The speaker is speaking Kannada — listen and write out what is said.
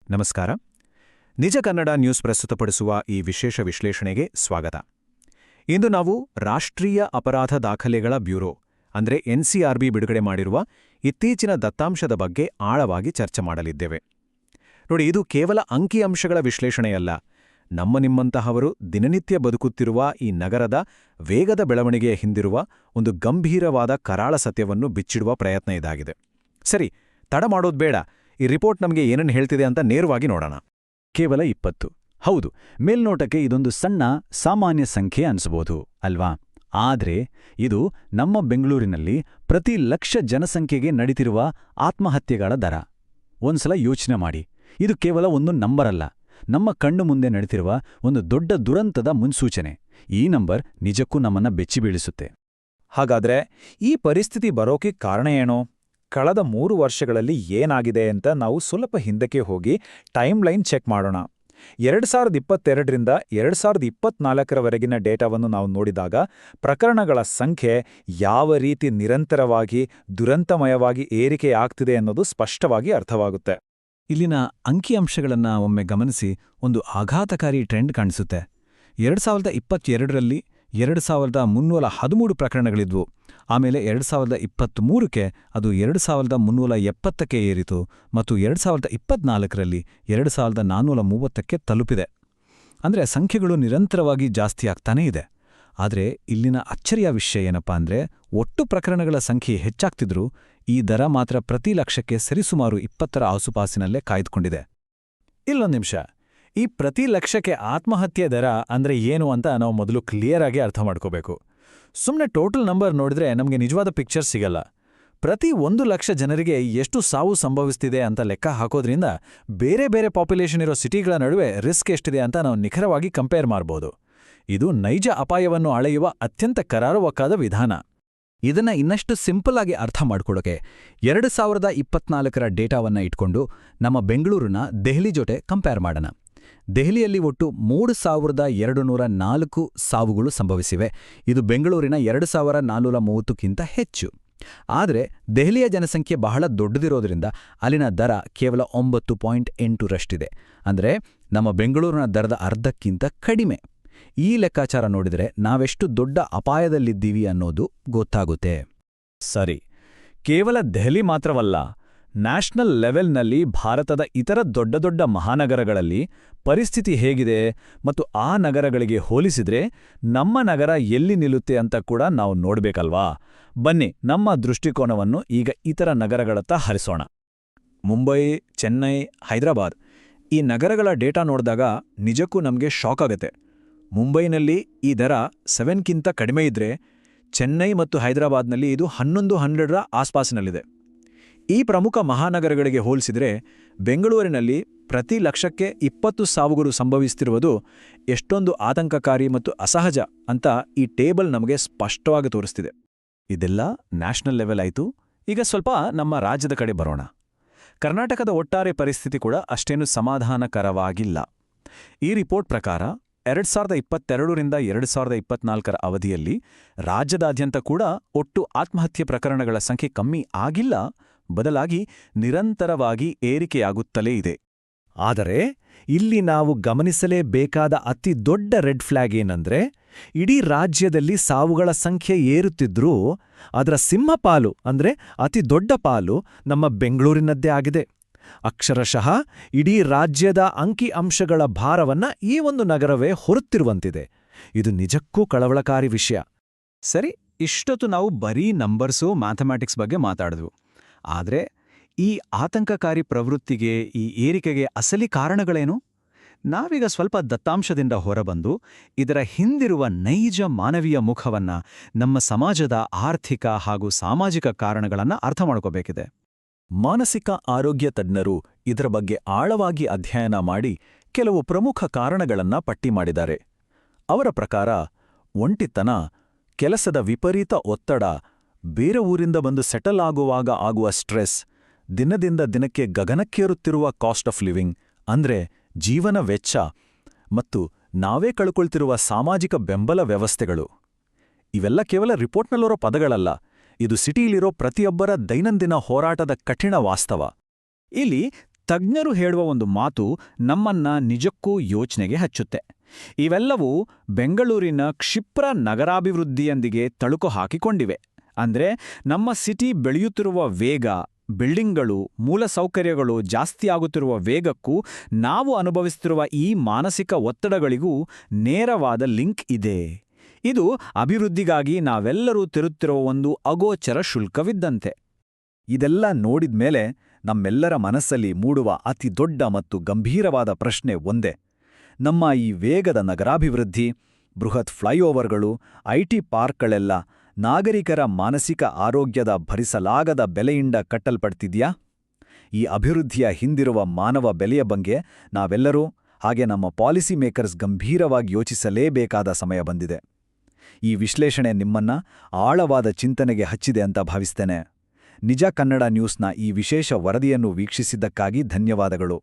ನಮಸ್ಕಾರ. ನಿಜ ಕನ್ನಡ ನ್ಯೂಸ್ ಪ್ರಸ್ತುತಪಡಿಸುವ ಈ ವಿಶೇಷ ವಿಶ್ಲೇಷಣೆಗೆ ಸ್ವಾಗತ. ಇಂದು ನಾವು ರಾಷ್ಟ್ರೀಯ ಅಪರಾಧ ದಾಖಲೆಗಳ ಬ್ಯೂರೋ ಅಂದರೆ ಎನ್ಸಿಆರ್ಬಿ ಬಿಡುಗಡೆ ಮಾಡಿರುವ ಇತ್ತೀಚಿನ ದತ್ತಾಂಶದ ಬಗ್ಗೆ ಆಳವಾಗಿ ಚರ್ಚೆ ಮಾಡಲಿದ್ದೇವೆ. ನೋಡಿ, ಇದು ಕೇವಲ ಅಂಕಿಅಂಶಗಳ ವಿಶ್ಲೇಷಣೆಯಲ್ಲ. ನಿಮ್ಮಂತಹವರು ದಿನನಿತ್ಯ ಬದುಕುತ್ತಿರುವ ಈ ನಗರದ ವೇಗದ ಬೆಳವಣಿಗೆಯ ಹಿಂದಿರುವ ಒಂದು ಗಂಭೀರವಾದ ಕರಾಳ ಸತ್ಯವನ್ನು ಬಿಚ್ಚಿಡುವ ಪ್ರಯತ್ನ ಇದಾಗಿದೆ. ಸರಿ, ತಡ ಮಾಡೋದು ಬೇಡ. ಈ ರಿಪೋರ್ಟ್ ನಮಗೆ ಏನನ್ನು ಹೇಳ್ತಿದೆ ಅಂತ ನೇರವಾಗಿ ನೋಡೋಣ. ಕೇವಲ 20. ಹೌದು, ಮೇಲ್ನೋಟಕ್ಕೆ ಇದೊಂದು ಸಣ್ಣ ಸಾಮಾನ್ಯ ಸಂಖ್ಯೆ ಅನಿಸಬಹುದು ಅಲ್ವಾ? ಆದರೆ ಇದು ನಮ್ಮ ಬೆಂಗಳೂರಿನಲ್ಲಿ ಪ್ರತಿ ಲಕ್ಷ ಜನಸಂಖ್ಯೆಗೆ ನಡೀತಿರುವ ಆತ್ಮಹತ್ಯೆಗಳ ದರ. ಒಂದ್ಸಲ ಯೋಚನೆ ಮಾಡಿ, ಇದು ಕೇವಲ ಒಂದು ನಂಬರ್ ಅಲ್ಲ, ನಮ್ಮ ಕಣ್ಣು ಮುಂದೆ ನಡೀತಿರುವ ಒಂದು ದೊಡ್ಡ ದುರಂತದ ಮುನ್ಸೂಚನೆ. ಈ ನಂಬರ್ ನಿಜಕ್ಕೂ ನಮ್ಮನ್ನ ಬೆಚ್ಚಿಬೀಳಿಸುತ್ತೆ. ಹಾಗಾದ್ರೆ ಈ ಪರಿಸ್ಥಿತಿ ಬರೋಕೆ ಕಾರಣ ಏನೋ? ಕಳೆದ 3 ವರ್ಷಗಳಲ್ಲಿ ಏನಾಗಿದೆ ಅಂತ ನಾವು ಸ್ವಲ್ಪ ಹಿಂದಕ್ಕೆ ಹೋಗಿ ಟೈಮ್ ಲೈನ್ ಚೆಕ್ ಮಾಡೋಣ. 2022ರಿಂದ 2024ರವರೆಗಿನ ಡೇಟಾವನ್ನು ನಾವು ನೋಡಿದಾಗ ಪ್ರಕರಣಗಳ ಸಂಖ್ಯೆ ಯಾವ ರೀತಿ ನಿರಂತರವಾಗಿ ದುರಂತಮಯವಾಗಿ ಏರಿಕೆಯಾಗ್ತಿದೆ ಅನ್ನೋದು ಸ್ಪಷ್ಟವಾಗಿ ಅರ್ಥವಾಗುತ್ತೆ. ಇಲ್ಲಿನ ಅಂಕಿಅಂಶಗಳನ್ನು ಒಮ್ಮೆ ಗಮನಿಸಿ, ಒಂದು ಆಘಾತಕಾರಿ ಟ್ರೆಂಡ್ ಕಾಣಿಸುತ್ತೆ. 2022ರಲ್ಲಿ 2313 ಪ್ರಕರಣಗಳಿದ್ವು. ಆಮೇಲೆ 2023ಕ್ಕೆ ಅದು 2370ಕ್ಕೆ ಏರಿತು ಮತ್ತು 2024ರಲ್ಲಿ 2430ಕ್ಕೆ ತಲುಪಿದೆ. ಅಂದರೆ ಸಂಖ್ಯೆಗಳು ನಿರಂತರವಾಗಿ ಜಾಸ್ತಿ ಆಗ್ತಾನೇ ಇದೆ. ಆದರೆ ಇಲ್ಲಿನ ಅಚ್ಚರಿಯ ವಿಷಯ ಏನಪ್ಪಾ ಅಂದರೆ, ಒಟ್ಟು ಪ್ರಕರಣಗಳ ಸಂಖ್ಯೆ ಹೆಚ್ಚಾಗ್ತಿದ್ರೂ ಈ ದರ ಮಾತ್ರ ಪ್ರತಿ ಲಕ್ಷಕ್ಕೆ ಸರಿಸುಮಾರು 20ರ ಆಸುಪಾಸಿನಲ್ಲೇ ಕಾಯ್ದುಕೊಂಡಿದೆ. ಇಲ್ಲೊಂದು ನಿಮಿಷ, ಈ ಪ್ರತಿ ಲಕ್ಷಕ್ಕೆ ಆತ್ಮಹತ್ಯೆ ದರ ಅಂದ್ರೆ ಏನು ಅಂತ ನಾವು ಮೊದಲು ಕ್ಲಿಯರ್ ಆಗಿ ಅರ್ಥ ಮಾಡ್ಕೋಬೇಕು. ಸುಮ್ಮನೆ ಟೋಟಲ್ ನಂಬರ್ ನೋಡಿದ್ರೆ ನಮಗೆ ನಿಜವಾದ ಪಿಕ್ಚರ್ ಸಿಗಲ್ಲ. ಪ್ರತಿ 1 ಲಕ್ಷ ಜನರಿಗೆ ಎಷ್ಟು ಸಾವು ಸಂಭವಿಸ್ತಿದೆ ಅಂತ ಲೆಕ್ಕ ಹಾಕೋದ್ರಿಂದ ಬೇರೆ ಬೇರೆ ಪಾಪ್ಯುಲೇಷನ್ ಇರೋ ಸಿಟಿಗಳ ನಡುವೆ ರಿಸ್ಕ್ ಎಷ್ಟಿದೆ ಅಂತ ನಾವು ನಿಖರವಾಗಿ ಕಂಪೇರ್ ಮಾಡ್ಬೋದು. ಇದು ನೈಜ ಅಪಾಯವನ್ನು ಅಳೆಯುವ ಅತ್ಯಂತ ಕರಾರುವಕ್ಕಾದ ವಿಧಾನ. ಇದನ್ನ ಇನ್ನಷ್ಟು ಸಿಂಪಲ್ ಆಗಿ ಅರ್ಥ ಮಾಡ್ಕೊಳ್ಳೋಕೆ 2024ರ ಡೇಟಾವನ್ನ ಇಟ್ಕೊಂಡು ನಮ್ಮ ಬೆಂಗಳೂರಿನ ದೆಹಲಿ ಜೊತೆ ಕಂಪೇರ್ ಮಾಡೋಣ. ದೆಹಲಿಯಲ್ಲಿ ಒಟ್ಟು 3204 ಸಾವುಗಳು ಸಂಭವಿಸಿವೆ. ಇದು ಬೆಂಗಳೂರಿನ 2430ಕ್ಕಿಂತ ಹೆಚ್ಚು. ಆದರೆ ದೆಹಲಿಯ ಜನಸಂಖ್ಯೆ ಬಹಳ ದೊಡ್ಡದಿರೋದ್ರಿಂದ ಅಲ್ಲಿನ ದರ ಕೇವಲ 9.8ರಷ್ಟಿದೆ. ಅಂದರೆ ನಮ್ಮ ಬೆಂಗಳೂರಿನ ದರದ ಅರ್ಧಕ್ಕಿಂತ ಕಡಿಮೆ. ಈ ಲೆಕ್ಕಾಚಾರ ನೋಡಿದರೆ ನಾವೆಷ್ಟು ದೊಡ್ಡ ಅಪಾಯದಲ್ಲಿದ್ದೀವಿ ಅನ್ನೋದು ಗೊತ್ತಾಗುತ್ತೆ. ಸರಿ, ಕೇವಲ ದೆಹಲಿ ಮಾತ್ರವಲ್ಲ, ನ್ಯಾಷನಲ್ ಲೆವೆಲ್ನಲ್ಲಿ ಭಾರತದ ಇತರ ದೊಡ್ಡ ದೊಡ್ಡ ಮಹಾನಗರಗಳಲ್ಲಿ ಪರಿಸ್ಥಿತಿ ಹೇಗಿದೆ ಮತ್ತು ಆ ನಗರಗಳಿಗೆ ಹೋಲಿಸಿದ್ರೆ ನಮ್ಮ ನಗರ ಎಲ್ಲಿ ನಿಲ್ಲುತ್ತೆ ಅಂತ ಕೂಡ ನಾವು ನೋಡ್ಬೇಕಲ್ವಾ? ಬನ್ನಿ, ನಮ್ಮ ದೃಷ್ಟಿಕೋನವನ್ನು ಈಗ ಇತರ ನಗರಗಳತ್ತ ಹರಿಸೋಣ. ಮುಂಬೈ, ಚೆನ್ನೈ, ಹೈದರಾಬಾದ್ ಈ ನಗರಗಳ ಡೇಟಾ ನೋಡಿದಾಗ ನಿಜಕ್ಕೂ ನಮಗೆ ಶಾಕ್ ಆಗುತ್ತೆ. ಮುಂಬೈನಲ್ಲಿ ಈ ದರ 7ಕ್ಕಿಂತ ಕಡಿಮೆ ಇದ್ರೆ, ಚೆನ್ನೈ ಮತ್ತು ಹೈದರಾಬಾದ್ನಲ್ಲಿ ಇದು 1100ರ ಆಸ್ಪಾಸಿನಲ್ಲಿದೆ. ಈ ಪ್ರಮುಖ ಮಹಾನಗರಗಳಿಗೆ ಹೋಲಿಸಿದರೆ ಬೆಂಗಳೂರಿನಲ್ಲಿ ಪ್ರತಿ ಲಕ್ಷಕ್ಕೆ 20 ಸಾವುಗಳು ಸಂಭವಿಸುತ್ತಿರುವುದು ಎಷ್ಟೊಂದು ಆತಂಕಕಾರಿ ಮತ್ತು ಅಸಹಜ ಅಂತ ಈ ಟೇಬಲ್ ನಮಗೆ ಸ್ಪಷ್ಟವಾಗಿ ತೋರಿಸ್ತಿದೆ. ಇದೆಲ್ಲ ನ್ಯಾಷನಲ್ ಲೆವೆಲ್ ಆಯಿತು. ಈಗ ಸ್ವಲ್ಪ ನಮ್ಮ ರಾಜ್ಯದ ಕಡೆ ಬರೋಣ. ಕರ್ನಾಟಕದ ಒಟ್ಟಾರೆ ಪರಿಸ್ಥಿತಿ ಕೂಡ ಅಷ್ಟೇನು ಸಮಾಧಾನಕರವಾಗಿಲ್ಲ. ಈ ರಿಪೋರ್ಟ್ ಪ್ರಕಾರ 2022ರಿಂದ 2024ರ ಅವಧಿಯಲ್ಲಿ ರಾಜ್ಯದಾದ್ಯಂತ ಕೂಡ ಒಟ್ಟು ಆತ್ಮಹತ್ಯೆ ಪ್ರಕರಣಗಳ ಸಂಖ್ಯೆ ಕಮ್ಮಿ ಆಗಿಲ್ಲ, ಬದಲಾಗಿ ನಿರಂತರವಾಗಿ ಏರಿಕೆಯಾಗುತ್ತಲೇ ಇದೆ. ಆದರೆ ಇಲ್ಲಿ ನಾವು ಗಮನಿಸಲೇಬೇಕಾದ ಅತಿ ದೊಡ್ಡ ರೆಡ್ ಫ್ಲ್ಯಾಗ್ ಏನಂದ್ರೆ, ಇಡೀ ರಾಜ್ಯದಲ್ಲಿ ಸಾವುಗಳ ಸಂಖ್ಯೆ ಏರುತ್ತಿದ್ರೂ ಅದರ ಸಿಂಹಪಾಲು ಅಂದ್ರೆ ಅತಿ ದೊಡ್ಡ ಪಾಲು ನಮ್ಮ ಬೆಂಗಳೂರಿನದ್ದೇ ಆಗಿದೆ. ಅಕ್ಷರಶಃ ಇಡೀ ರಾಜ್ಯದ ಅಂಕಿಅಂಶಗಳ ಭಾರವನ್ನ ಈ ಒಂದು ನಗರವೇ ಹೊರುತ್ತಿರುವಂತಿದೆ. ಇದು ನಿಜಕ್ಕೂ ಕಳವಳಕಾರಿ ವಿಷಯ. ಸರಿ, ಇಷ್ಟೊತ್ತು ನಾವು ಬರೀ ನಂಬರ್ಸು, ಮ್ಯಾಥಮ್ಯಾಟಿಕ್ಸ್ ಬಗ್ಗೆ ಮಾತಾಡಿದ್ವು. ಆದರೆ ಈ ಆತಂಕಕಾರಿ ಪ್ರವೃತ್ತಿಗೆ, ಈ ಏರಿಕೆಗೆ ಅಸಲಿ ಕಾರಣಗಳೇನು? ನಾವೀಗ ಸ್ವಲ್ಪ ದತ್ತಾಂಶದಿಂದ ಹೊರಬಂದು ಇದರ ಹಿಂದಿರುವ ನೈಜ ಮಾನವೀಯ ಮುಖವನ್ನ, ನಮ್ಮ ಸಮಾಜದ ಆರ್ಥಿಕ ಹಾಗೂ ಸಾಮಾಜಿಕ ಕಾರಣಗಳನ್ನ ಅರ್ಥ ಮಾಡ್ಕೋಬೇಕಿದೆ. ಮಾನಸಿಕ ಆರೋಗ್ಯ ತಜ್ಞರು ಇದರ ಬಗ್ಗೆ ಆಳವಾಗಿ ಅಧ್ಯಯನ ಮಾಡಿ ಕೆಲವು ಪ್ರಮುಖ ಕಾರಣಗಳನ್ನ ಪಟ್ಟಿ ಮಾಡಿದ್ದಾರೆ. ಅವರ ಪ್ರಕಾರ ಒಂಟಿತನ, ಕೆಲಸದ ವಿಪರೀತ ಒತ್ತಡ, ಬೇರೆ ಊರಿಂದ ಬಂದು ಸೆಟಲ್ ಆಗುವಾಗ ಆಗುವ ಸ್ಟ್ರೆಸ್, ದಿನದಿಂದ ದಿನಕ್ಕೆ ಗಗನಕ್ಕೇರುತ್ತಿರುವ ಕಾಸ್ಟ್ ಆಫ್ ಲಿವಿಂಗ್ ಅಂದ್ರೆ ಜೀವನ ವೆಚ್ಚ, ಮತ್ತು ನಾವೇ ಕಳ್ಕೊಳ್ತಿರುವ ಸಾಮಾಜಿಕ ಬೆಂಬಲ ವ್ಯವಸ್ಥೆಗಳು. ಇವೆಲ್ಲ ಕೇವಲ ರಿಪೋರ್ಟ್ನಲ್ಲಿರೋ ಪದಗಳಲ್ಲ, ಇದು ಸಿಟಿಲಿರೋ ಪ್ರತಿಯೊಬ್ಬರ ದೈನಂದಿನ ಹೋರಾಟದ ಕಠಿಣ ವಾಸ್ತವ. ಇಲ್ಲಿ ತಜ್ಞರು ಹೇಳುವ ಒಂದು ಮಾತು ನಮ್ಮನ್ನ ನಿಜಕ್ಕೂ ಯೋಚನೆಗೆ ಹಚ್ಚುತ್ತೆ. ಇವೆಲ್ಲವೂ ಬೆಂಗಳೂರಿನ ಕ್ಷಿಪ್ರ ನಗರಾಭಿವೃದ್ಧಿಯೊಂದಿಗೆ ತಳುಕು ಹಾಕಿಕೊಂಡಿವೆ. ಅಂದ್ರೆ ನಮ್ಮ ಸಿಟಿ ಬೆಳೆಯುತ್ತಿರುವ ವೇಗ, ಬಿಲ್ಡಿಂಗ್ಗಳು, ಮೂಲಸೌಕರ್ಯಗಳು ಜಾಸ್ತಿಯಾಗುತ್ತಿರುವ ವೇಗಕ್ಕೂ ನಾವು ಅನುಭವಿಸುತ್ತಿರುವ ಈ ಮಾನಸಿಕ ಒತ್ತಡಗಳಿಗೂ ನೇರವಾದ ಲಿಂಕ್ ಇದೆ. ಇದು ಅಭಿವೃದ್ಧಿಗಾಗಿ ನಾವೆಲ್ಲರೂ ತೆರುತ್ತಿರುವ ಒಂದು ಅಗೋಚರ ಶುಲ್ಕವಿದ್ದಂತೆ. ಇದೆಲ್ಲ ನೋಡಿದ್ಮೇಲೆ ನಮ್ಮೆಲ್ಲರ ಮನಸ್ಸಲ್ಲಿ ಮೂಡುವ ಅತಿ ದೊಡ್ಡ ಮತ್ತು ಗಂಭೀರವಾದ ಪ್ರಶ್ನೆ ಒಂದೇ: ನಮ್ಮ ಈ ವೇಗದ ನಗರಾಭಿವೃದ್ಧಿ, ಬೃಹತ್ ಫ್ಲೈಓವರ್ಗಳು, ಐಟಿ ಪಾರ್ಕ್ಗಳೆಲ್ಲ ನಾಗರಿಕರ ಮಾನಸಿಕ ಆರೋಗ್ಯದ ಭರಿಸಲಾಗದ ಬೆಲೆಯಿಂದ ಕಟ್ಟಲ್ಪಡ್ತಿದ್ಯಾ? ಈ ಅಭಿವೃದ್ಧಿಯ ಹಿಂದಿರುವ ಮಾನವ ಬೆಲೆಯ ಬಗ್ಗೆ ನಾವೆಲ್ಲರೂ, ಹಾಗೆ ನಮ್ಮ ಪಾಲಿಸಿ ಮೇಕರ್ಸ್ ಗಂಭೀರವಾಗಿ ಯೋಚಿಸಲೇಬೇಕಾದ ಸಮಯ ಬಂದಿದೆ. ಈ ವಿಶ್ಲೇಷಣೆ ನಿಮ್ಮನ್ನ ಆಳವಾದ ಚಿಂತನೆಗೆ ಹಚ್ಚಿದೆ ಅಂತ ಭಾವಿಸ್ತೇನೆ. ನಿಜ ಕನ್ನಡ ನ್ಯೂಸ್ನ ಈ ವಿಶೇಷ ವರದಿಯನ್ನು ವೀಕ್ಷಿಸಿದ್ದಕ್ಕಾಗಿ ಧನ್ಯವಾದಗಳು.